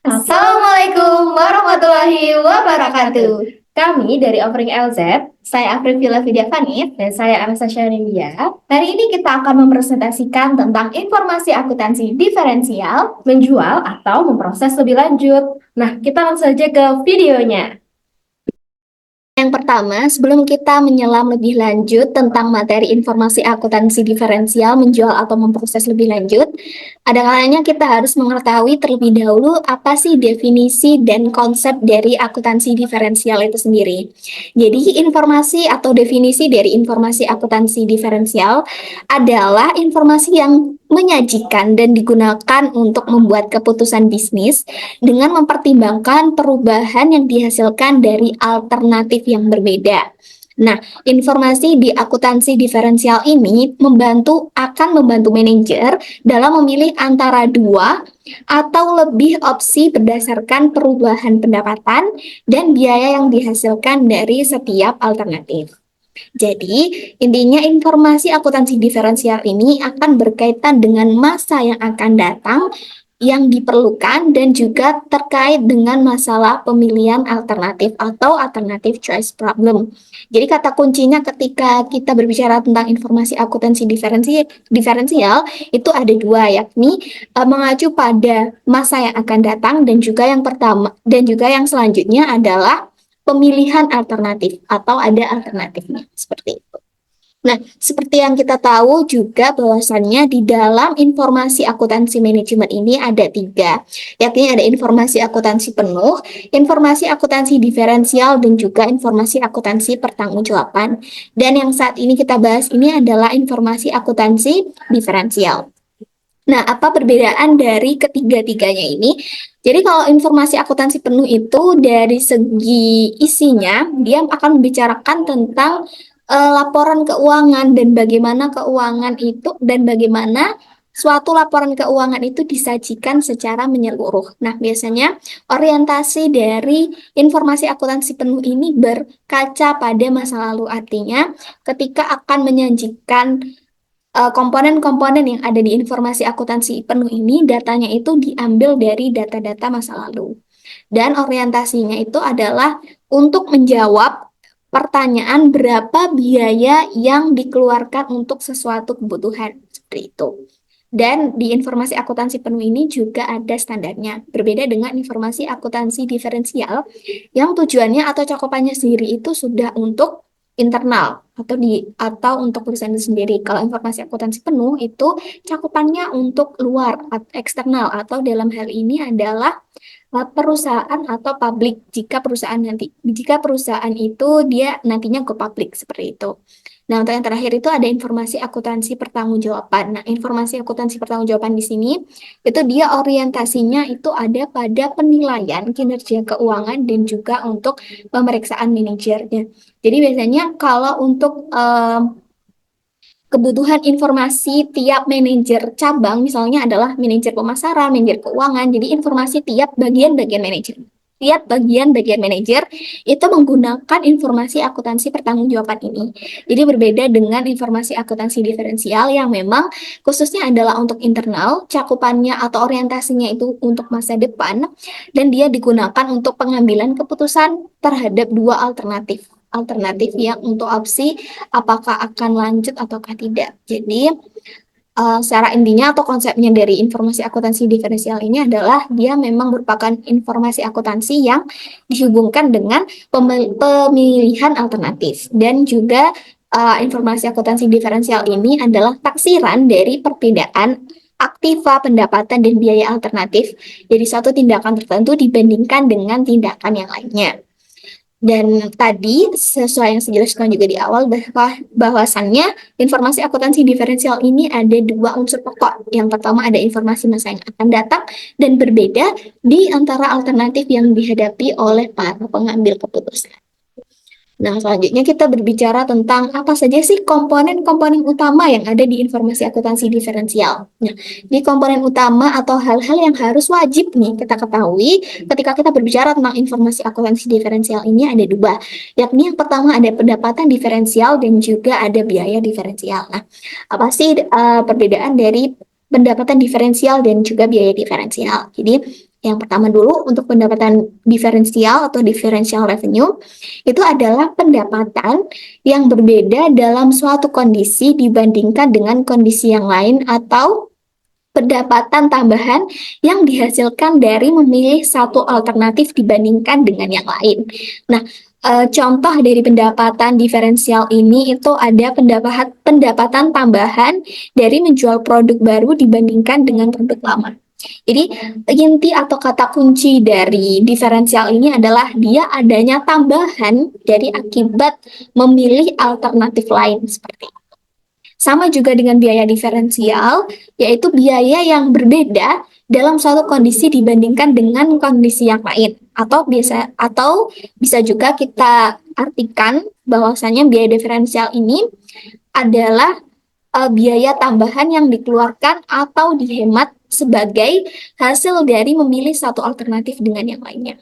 Assalamualaikum warahmatullahi wabarakatuh. Kami dari Offering LZ, saya April Villa Vidya Fanif, dan saya Anissa Syarinia. Hari ini kita akan mempresentasikan tentang informasi akuntansi diferensial, menjual, atau memproses lebih lanjut. Nah, kita langsung saja ke videonya. Yang pertama, sebelum kita menyelam lebih lanjut tentang materi informasi akuntansi diferensial, menjual atau memproses lebih lanjut, ada kalanya kita harus mengetahui terlebih dahulu apa sih definisi dan konsep dari akuntansi diferensial itu sendiri. Jadi, informasi atau definisi dari informasi akuntansi diferensial adalah informasi yang menyajikan dan digunakan untuk membuat keputusan bisnis dengan mempertimbangkan perubahan yang dihasilkan dari alternatif yang berbeda. Nah, informasi di akuntansi diferensial ini akan membantu manajer dalam memilih antara dua atau lebih opsi berdasarkan perubahan pendapatan dan biaya yang dihasilkan dari setiap alternatif. Jadi, intinya informasi akuntansi diferensial ini akan berkaitan dengan masa yang akan datang yang diperlukan dan juga terkait dengan masalah pemilihan alternatif atau alternative choice problem. Jadi kata kuncinya ketika kita berbicara tentang informasi akuntansi diferensial itu ada dua, yakni mengacu pada masa yang akan datang dan juga yang pertama dan juga yang selanjutnya adalah pemilihan alternatif atau ada alternatifnya seperti itu. Nah, seperti yang kita tahu juga bahwasannya di dalam informasi akuntansi manajemen ini ada tiga, yakni ada informasi akuntansi penuh, informasi akuntansi diferensial, dan juga informasi akuntansi pertanggungjawaban. Dan yang saat ini kita bahas ini adalah informasi akuntansi diferensial. Nah, apa perbedaan dari ketiga-tiganya ini? Jadi kalau informasi akuntansi penuh itu dari segi isinya, dia akan membicarakan tentang laporan keuangan dan bagaimana keuangan itu dan bagaimana suatu laporan keuangan itu disajikan secara menyeluruh. Nah, biasanya orientasi dari informasi akuntansi penuh ini berkaca pada masa lalu, artinya ketika akan menyajikan komponen-komponen yang ada di informasi akuntansi penuh ini, datanya itu diambil dari data-data masa lalu. Dan orientasinya itu adalah untuk menjawab pertanyaan berapa biaya yang dikeluarkan untuk sesuatu kebutuhan, seperti itu. Dan di informasi akuntansi penuh ini juga ada standarnya. Berbeda dengan informasi akuntansi diferensial yang tujuannya atau cakupannya sendiri itu sudah untuk internal atau untuk perusahaan itu sendiri. Kalau informasi akuntansi penuh itu cakupannya untuk luar atau eksternal atau dalam hal ini adalah perusahaan atau publik jika perusahaan itu dia nantinya go public seperti itu. Nah, untuk yang terakhir itu ada informasi akuntansi pertanggungjawaban. Nah, informasi akuntansi pertanggungjawaban di sini itu dia orientasinya itu ada pada penilaian kinerja keuangan dan juga untuk pemeriksaan manajernya. Jadi biasanya kalau untuk kebutuhan informasi tiap manajer cabang misalnya adalah manajer pemasaran, manajer keuangan. Jadi informasi tiap bagian-bagian manajer itu menggunakan informasi akuntansi pertanggungjawaban ini. Jadi berbeda dengan informasi akuntansi diferensial yang memang khususnya adalah untuk internal, cakupannya atau orientasinya itu untuk masa depan dan dia digunakan untuk pengambilan keputusan terhadap dua alternatif yang untuk opsi apakah akan lanjut ataukah tidak. Jadi secara intinya atau konsepnya dari informasi akuntansi diferensial ini adalah dia memang merupakan informasi akuntansi yang dihubungkan dengan pemilihan alternatif dan juga informasi akuntansi diferensial ini adalah taksiran dari perbedaan aktiva, pendapatan, dan biaya alternatif dari suatu tindakan tertentu dibandingkan dengan tindakan yang lainnya. Dan tadi sesuai yang saya jelaskan juga di awal bahwasannya informasi akuntansi diferensial ini ada dua unsur pokok. Yang pertama ada informasi masa yang akan datang dan berbeda di antara alternatif yang dihadapi oleh para pengambil keputusan. Nah, selanjutnya kita berbicara tentang apa saja sih komponen-komponen utama yang ada di informasi akuntansi diferensial. Nah, di komponen utama atau hal-hal yang harus wajib nih kita ketahui ketika kita berbicara tentang informasi akuntansi diferensial ini ada dua, yakni yang pertama ada pendapatan diferensial dan juga ada biaya diferensial. Nah, apa sih perbedaan dari pendapatan diferensial dan juga biaya diferensial. Jadi yang pertama dulu untuk pendapatan diferensial atau differential revenue itu adalah pendapatan yang berbeda dalam suatu kondisi dibandingkan dengan kondisi yang lain atau pendapatan tambahan yang dihasilkan dari memilih satu alternatif dibandingkan dengan yang lain. Nah, contoh dari pendapatan diferensial ini itu ada pendapatan tambahan dari menjual produk baru dibandingkan dengan produk lama. Jadi, inti atau kata kunci dari diferensial ini adalah dia adanya tambahan dari akibat memilih alternatif lain seperti itu. Sama juga dengan biaya diferensial, yaitu biaya yang berbeda dalam suatu kondisi dibandingkan dengan kondisi yang lain. Atau bisa juga kita artikan bahwasanya biaya diferensial ini adalah biaya tambahan yang dikeluarkan atau dihemat sebagai hasil dari memilih satu alternatif dengan yang lainnya.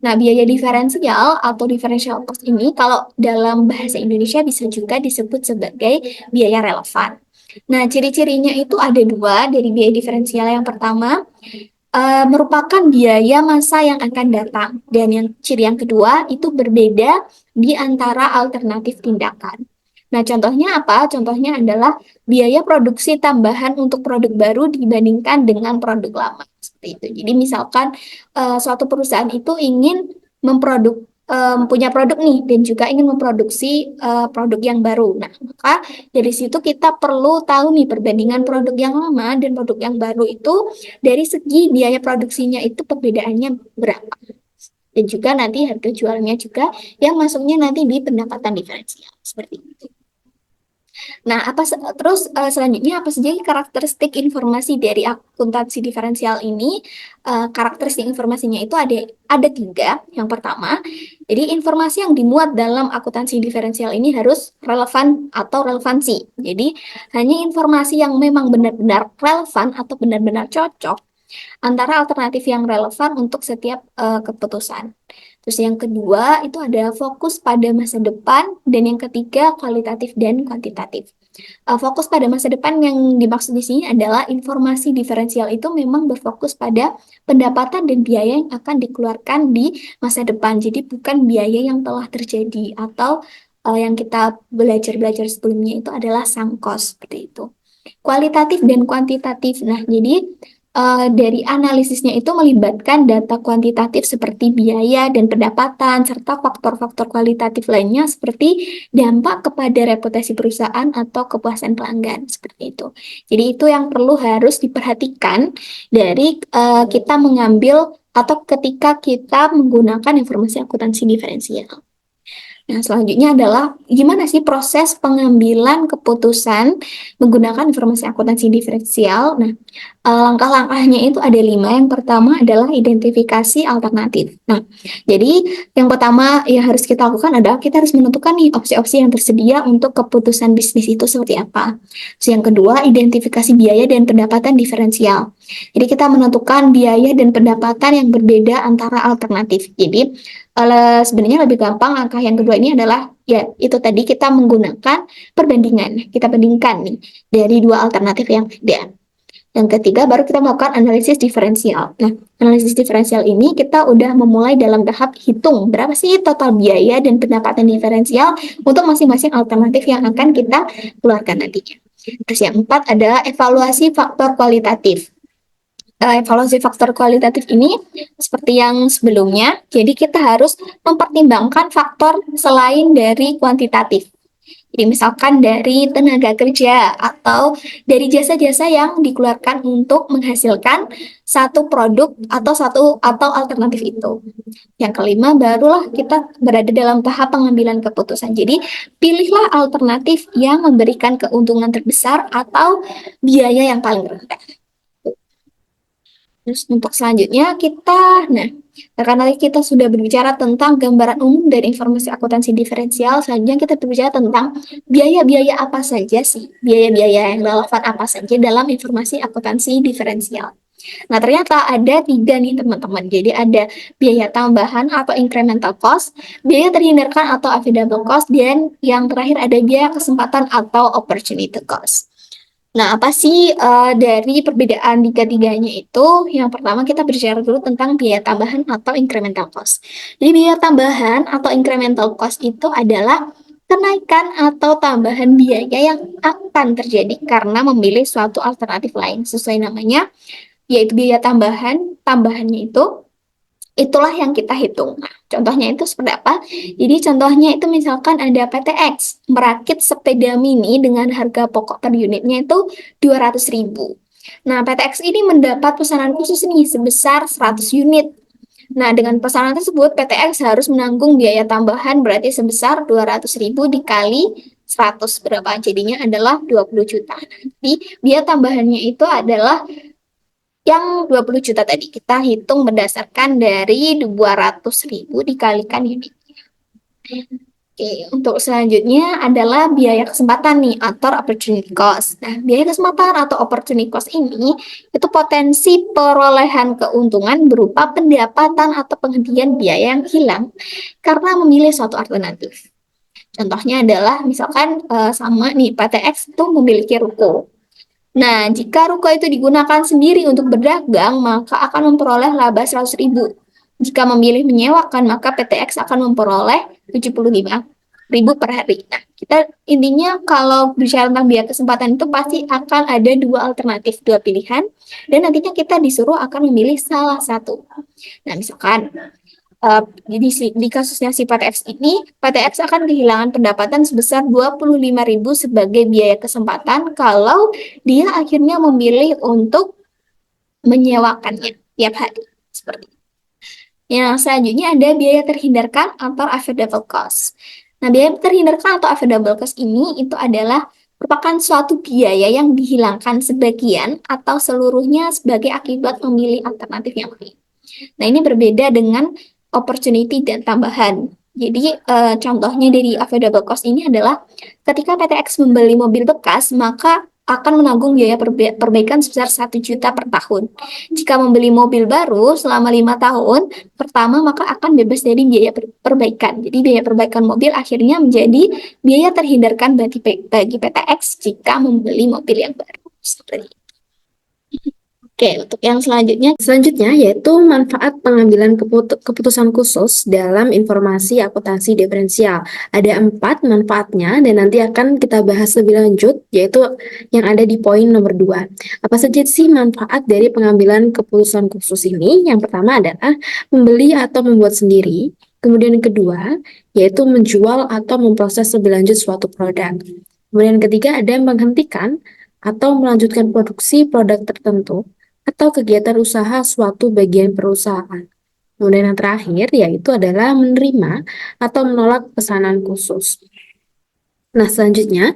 Nah, biaya diferensial atau differential cost ini kalau dalam bahasa Indonesia bisa juga disebut sebagai biaya relevan. Nah, ciri-cirinya itu ada dua dari biaya diferensial. Yang pertama, merupakan biaya masa yang akan datang. Dan ciri yang kedua itu berbeda di antara alternatif tindakan. Nah, contohnya apa? Contohnya adalah biaya produksi tambahan untuk produk baru dibandingkan dengan produk lama. Seperti itu. Jadi misalkan suatu perusahaan itu ingin punya produk nih dan juga ingin memproduksi produk yang baru. Nah, maka dari situ kita perlu tahu nih perbandingan produk yang lama dan produk yang baru itu dari segi biaya produksinya itu perbedaannya berapa. Dan juga nanti harga jualnya juga yang masuknya nanti di pendapatan diferensial. Seperti itu. Nah, selanjutnya apa saja karakteristik informasi dari akuntansi diferensial ini? Karakteristik informasinya itu ada tiga. Yang pertama, jadi informasi yang dimuat dalam akuntansi diferensial ini harus relevan atau relevansi. Jadi hanya informasi yang memang benar-benar relevan atau benar-benar cocok antara alternatif yang relevan untuk setiap keputusan. Terus yang kedua itu ada fokus pada masa depan dan yang ketiga kualitatif dan kuantitatif. Fokus pada masa depan yang dimaksud di sini adalah informasi diferensial itu memang berfokus pada pendapatan dan biaya yang akan dikeluarkan di masa depan. Jadi bukan biaya yang telah terjadi atau yang kita belajar sebelumnya itu adalah sunk cost seperti itu. Kualitatif dan kuantitatif. Nah, jadi dari analisisnya itu melibatkan data kuantitatif seperti biaya dan pendapatan, serta faktor-faktor kualitatif lainnya seperti dampak kepada reputasi perusahaan atau kepuasan pelanggan, seperti itu. Jadi itu yang perlu harus diperhatikan dari kita mengambil atau ketika kita menggunakan informasi akuntansi diferensial. Nah, selanjutnya adalah gimana sih proses pengambilan keputusan menggunakan informasi akuntansi diferensial. Nah, langkah-langkahnya itu ada 5. Yang pertama adalah identifikasi alternatif. Nah, jadi yang pertama yang harus kita lakukan adalah kita harus menentukan nih opsi-opsi yang tersedia untuk keputusan bisnis itu seperti apa. Terus yang kedua, identifikasi biaya dan pendapatan diferensial. Jadi kita menentukan biaya dan pendapatan yang berbeda antara alternatif. Jadi sebenarnya lebih gampang langkah yang kedua ini adalah ya itu tadi kita menggunakan perbandingan. Kita bandingkan nih dari dua alternatif yang beda. Yang ketiga baru kita melakukan analisis diferensial. Nah, analisis diferensial ini kita udah memulai dalam tahap hitung berapa sih total biaya dan pendapatan diferensial untuk masing-masing alternatif yang akan kita keluarkan nantinya. Terus yang 4 adalah evaluasi faktor kualitatif. Evaluasi faktor kualitatif ini seperti yang sebelumnya, jadi kita harus mempertimbangkan faktor selain dari kuantitatif. Jadi misalkan dari tenaga kerja atau dari jasa-jasa yang dikeluarkan untuk menghasilkan satu produk atau alternatif itu. Yang kelima barulah kita berada dalam tahap pengambilan keputusan. Jadi pilihlah alternatif yang memberikan keuntungan terbesar atau biaya yang paling rendah. Terus untuk selanjutnya karena kita sudah berbicara tentang gambaran umum dari informasi akuntansi diferensial, selanjutnya kita berbicara tentang biaya-biaya apa saja sih, biaya-biaya yang relevan apa saja dalam informasi akuntansi diferensial. Nah, ternyata ada 3 nih teman-teman. Jadi ada biaya tambahan atau incremental cost, biaya terhindarkan atau avoidable cost, dan yang terakhir ada biaya kesempatan atau opportunity cost. Nah, apa sih dari perbedaan di ketiganya itu? Yang pertama kita bicara dulu tentang biaya tambahan atau incremental cost. Jadi biaya tambahan atau incremental cost itu adalah kenaikan atau tambahan biaya yang akan terjadi karena memilih suatu alternatif lain sesuai namanya, yaitu biaya tambahan. Tambahannya itulah yang kita hitung. Nah, contohnya itu seperti apa? Jadi contohnya itu misalkan ada PTX merakit sepeda mini dengan harga pokok per unitnya itu 200.000. Nah, PTX ini mendapat pesanan khusus nih sebesar 100 unit. Nah, dengan pesanan tersebut PTX harus menanggung biaya tambahan berarti sebesar 200.000 dikali 100 berapa? Jadinya adalah 20 juta. Jadi biaya tambahannya itu adalah yang 20 juta tadi kita hitung berdasarkan dari 200.000 dikalikan unit. Oke, untuk selanjutnya adalah biaya kesempatan nih atau opportunity cost. Nah, biaya kesempatan atau opportunity cost ini itu potensi perolehan keuntungan berupa pendapatan atau penghentian biaya yang hilang karena memilih suatu alternatif. Contohnya adalah misalkan sama nih PTX itu memiliki ruko. Nah, jika ruko itu digunakan sendiri untuk berdagang, maka akan memperoleh laba 100.000. Jika memilih menyewakan, maka PTX akan memperoleh 75.000 per hari. Nah, kita intinya kalau bicara tentang biaya kesempatan itu pasti akan ada dua alternatif, dua pilihan, dan nantinya kita disuruh akan memilih salah satu. Nah, misalkan jadi di kasusnya si PTX ini, PTX akan kehilangan pendapatan sebesar 25.000 sebagai biaya kesempatan kalau dia akhirnya memilih untuk menyewakannya tiap hari. Seperti itu. Yang selanjutnya ada biaya terhindarkan atau avoidable cost. Nah, biaya terhindarkan atau avoidable cost ini itu adalah merupakan suatu biaya yang dihilangkan sebagian atau seluruhnya sebagai akibat memilih alternatif yang lain. Nah, ini berbeda dengan opportunity dan tambahan. Jadi, contohnya dari avoidable cost ini adalah ketika PTX membeli mobil bekas, maka akan menanggung biaya perbaikan sebesar 1 juta per tahun. Jika membeli mobil baru selama 5 tahun, pertama maka akan bebas dari biaya perbaikan. Jadi biaya perbaikan mobil akhirnya menjadi biaya terhindarkan bagi PTX jika membeli mobil yang baru. Seperti itu. Oke, untuk yang selanjutnya yaitu manfaat pengambilan keputusan khusus dalam informasi akuntansi diferensial. Ada 4 manfaatnya dan nanti akan kita bahas lebih lanjut, yaitu yang ada di poin nomor 2. Apa saja sih manfaat dari pengambilan keputusan khusus ini? Yang pertama adalah membeli atau membuat sendiri. Kemudian yang kedua, yaitu menjual atau memproses lebih lanjut suatu produk. Kemudian yang ketiga ada menghentikan atau melanjutkan produksi produk tertentu atau kegiatan usaha suatu bagian perusahaan. Kemudian yang terakhir yaitu adalah menerima atau menolak pesanan khusus. Nah, selanjutnya